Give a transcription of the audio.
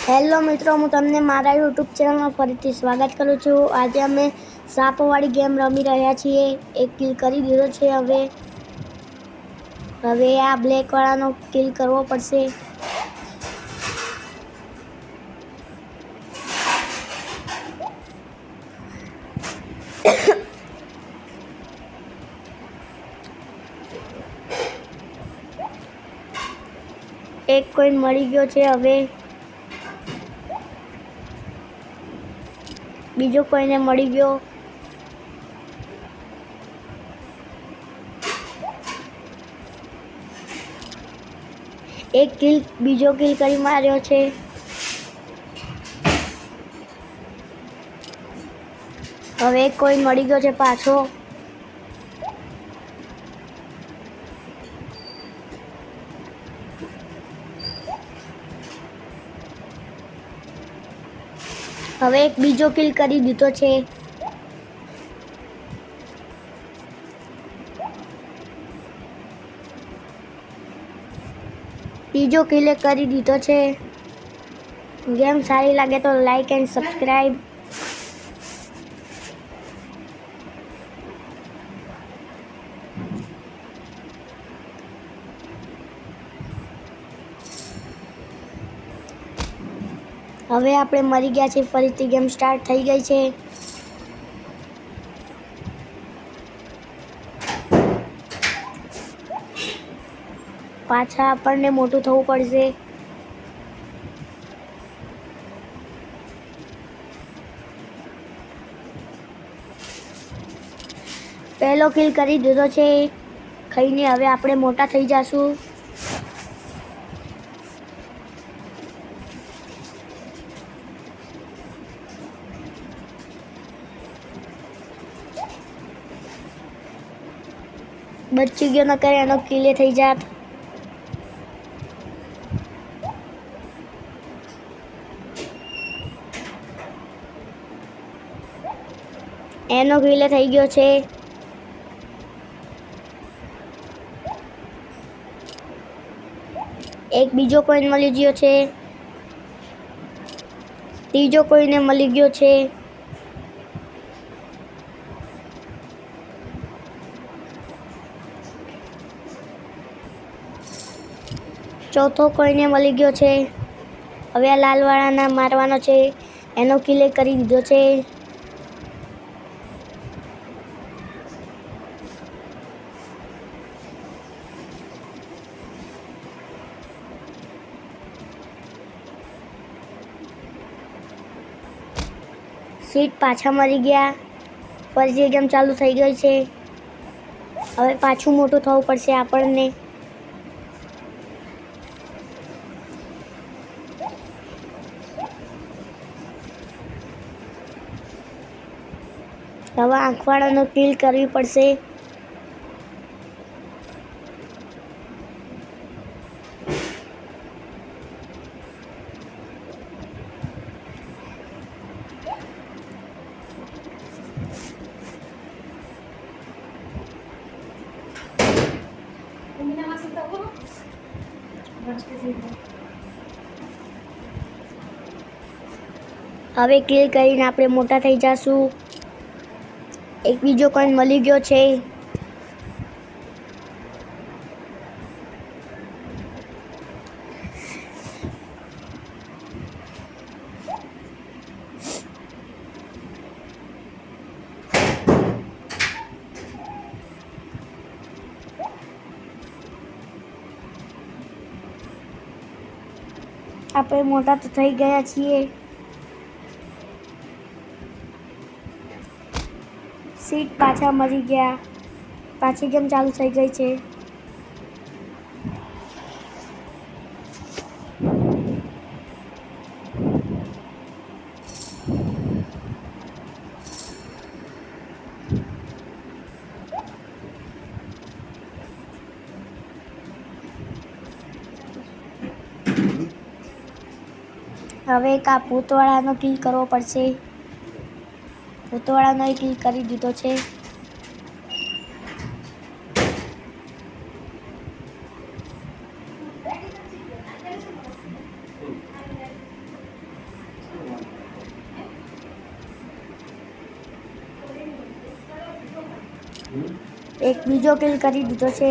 Hello મિત્રો, હું તમને મારા યુટ્યુબ ચેનલમાં ફરીથી સ્વાગત કરું છું। આજે અમે સાપવાળી ગેમ રમી રહ્યા છીએ। એક કિલ કરી દીધો છે। હવે આ બ્લેકવાળાનો કિલ કરવો પડશે। એક કોઈન મળી ગયો છે। હવે બીજો કોઈને મળી ગયો। એક કિલ બીજો કિલ કરી માર્યો છે। હવે એક કોઈન મળી ગયો છે પાછો। હવે એક બીજો કિલ કરી દીધો છે। ત્રીજો કિલ કરી દીધો છે। ગેમ સારી લાગે તો લાઈક એન્ડ સબસ્ક્રાઈબ। હવે આપણે મરી ગયા છે। ફરીથી ગેમ સ્ટાર્ટ થઈ ગઈ છે। પાછા આપણને મોટું થવું પડશે। પહેલો કિલ કરી દીધો છે। ખાઈને હવે આપણે મોટા થઈ જાશું। બચી ગયો, ન કરે એનો કિલે થઈ જાત। એનો કિલે થઈ ગયો છે। એક બીજો કોઈન મળી ગયો છે। ત્રીજો કોઈને મળી ગયો છે। ચોથો કોઈને મળી ગયો છે। હવે આ લાલવાળાને મારવાનો છે। એનો કિલે કરી દીધો છે। સીટ પાછા મરી ગયા। ફરીથી ગેમ ચાલુ થઈ ગઈ છે। હવે પાછું મોટું થવું પડશે આપણને। હવે આંખવાળાનો કિલ કરવી પડશે। હવે કિલ કરીને આપણે મોટા થઈ જાશું। એક બીજો કોઈન મળી ગયો છે। આપણે મોટા તો થઈ ગયા છીએ। સીટ પાછા મરી ગયા। પાછી ગેમ ચાલુ થઈ ગઈ છે। હવે એક આ ભૂતવાળાનો કિલ કરવો પડશે। ભૂતવાળાનો કિલ કરી દીધો છે। એક બીજો કિલ કરી દીધો છે.